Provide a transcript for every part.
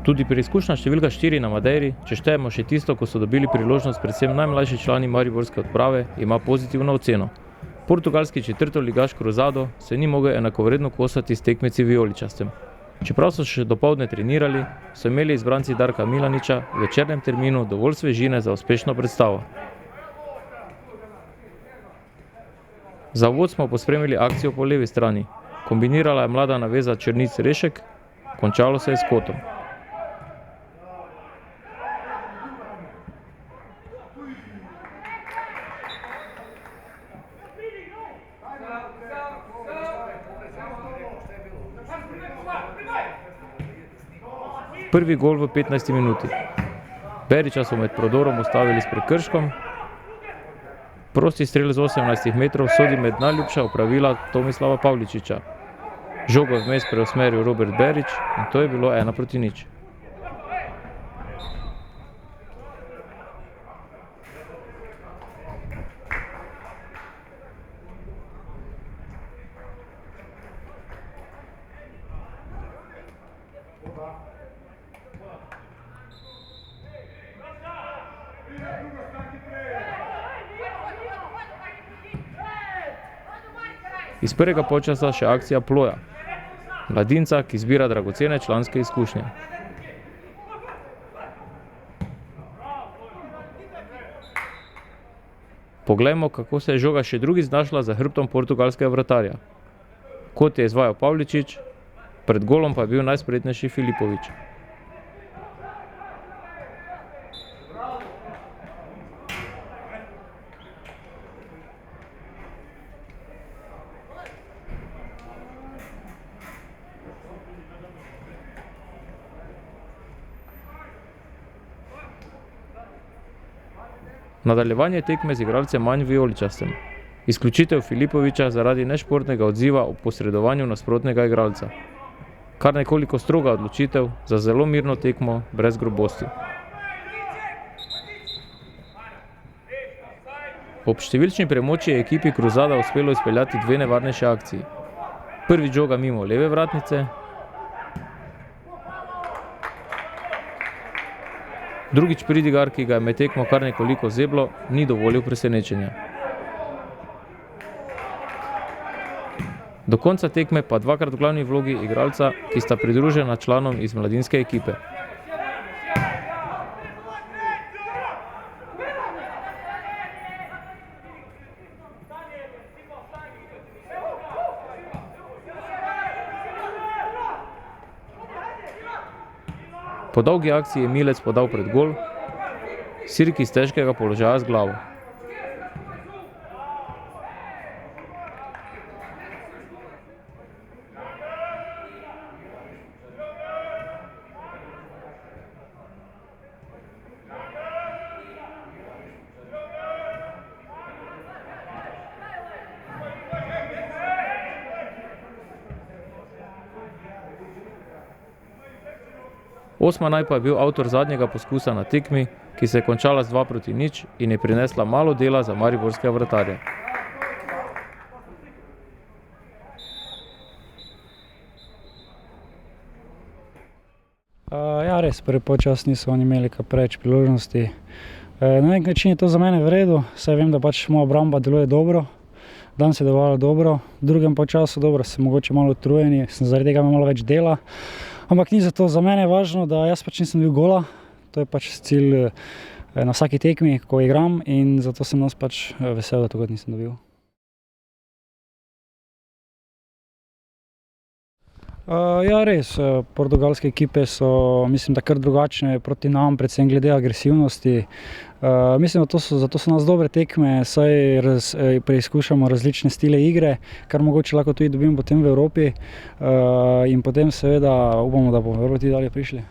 Tudi preizkušnja številka 4 na Madeiri, če štejemo še tisto, ko so dobili priložnost predvsem najmlajši člani mariborske odprave, ima pozitivno oceno. Portugalski četrtoligaš Cruzado se ni mogel enakovredno kosati s tekmeci vijoličastem. Čeprav so še dopoldne trenirali, so imeli izbranci Darka Milaniča v večernem terminu dovolj svežine za uspešno predstavo. Za uvod smo pospremili akcijo po levi strani. Kombinirala je mlada naveza Črnic Rešek, končalo se je s kotom. Prvi gol v 15. minuti. Beriča so med prodorom ustavili s prekrškom. Prosti strel z 18 metrov sodi med najljubša opravila Tomislava Pavličiča. Žogo vmes preusmeril Robert Berič in to je bilo 1:0. Iz prvega polčasa še akcija Ploja, mladinca, ki zbira dragocene članske izkušnje. Poglejmo, kako se je žoga še drugi znašla za hrbtom portugalskega vratarja. Kot je izvajal Pavličič, pred golom pa je bil najspretnejši Filipović. Nadaljevanje tekme z igralcem manj vijoličastem. Izključitev Filipovića zaradi nešportnega odziva ob posredovanju nasprotnega igralca. Kar nekoliko stroga odločitev za zelo mirno tekmo brez grobosti. Ob številčni premoči je ekipi Cruzada uspelo izpeljati dve nevarnejše akciji. Prvi žoga mimo leve vratnice, drugič pridigar, ki ga je med tekmo kar nekoliko zeblo, ni dovolil presenečenja. Do konca tekme pa dvakrat v glavni vlogi igralca, ki sta pridružena članom iz mladinske ekipe. Po dolgi akciji je Milec podal pred gol, Sirk iz težkega položaja z glavo. Osmanaj pa je bil avtor zadnjega poskusa na tekmi, ki se je končala z 2:0 in je prinesla malo dela za mariborskega vratarja. Ja, res, prvi polčas niso oni imeli kar preveč priložnosti. Na nek način je to za mene v redu, saj vem, da pač moja obramba deluje dobro. Danes je delovala dobro, v drugem polčasu dobro, sem mogoče malo utrujeni, sem zaradi tega imel malo več dela. Ampak ni zato, za mene je važno, da jaz pač nisem bil gola, to je pač cilj na vsaki tekmi, ko igram in zato sem nas pač vesel, da tokrat nisem dobil. Ja, res, portugalske ekipe so, mislim, da kar drugačne proti nam, predvsem glede agresivnosti. Mislim, da zato so nas dobre tekme, saj preizkušamo različne stile igre, kar mogoče lahko tudi dobimo potem v Evropi. In potem seveda upamo, da bomo v Evropi dalje prišli.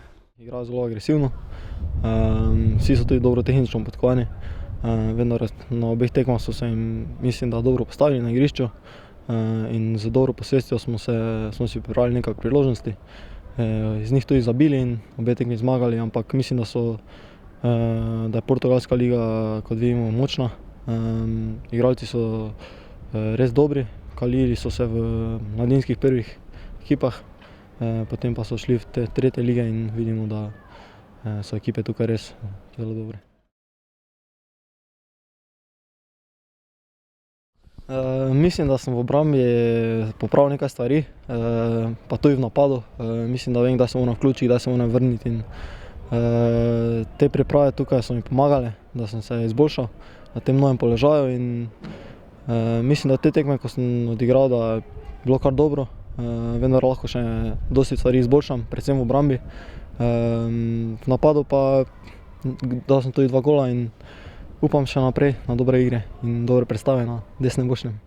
Igrajo zelo agresivno, vsi so tudi dobro tehnično podkovani, vendar na obeh tekmah so se jim, mislim, da dobro postavili na igrišču. In z dobro posestjo smo si pripravili nekaj priložnosti, iz njih tudi zabili in obe tekmi zmagali, ampak mislim, da je portugalska liga, kot vidimo, močna. Igralci so res dobri, kalili so se v mladinskih prvih ekipah potem pa so šli v te tretje lige in vidimo, da so ekipe tukaj res zelo dobre. Mislim, da sem v obrambi popravil nekaj stvari, pa tudi v napadu. Mislim, da vem, kdaj se moram vključiti, kdaj se moram vrniti. In, te priprave tukaj so mi pomagale, da sem se izboljšal na tem novem položaju. In, mislim, da te tekme, ko sem odigral, da je bilo kar dobro. Vendar lahko še dosti stvari izboljšam, predvsem v obrambi. V napadu pa dal sem tudi 2 gola in upam še naprej na dobre igre in dobre predstave na desnem bočnem.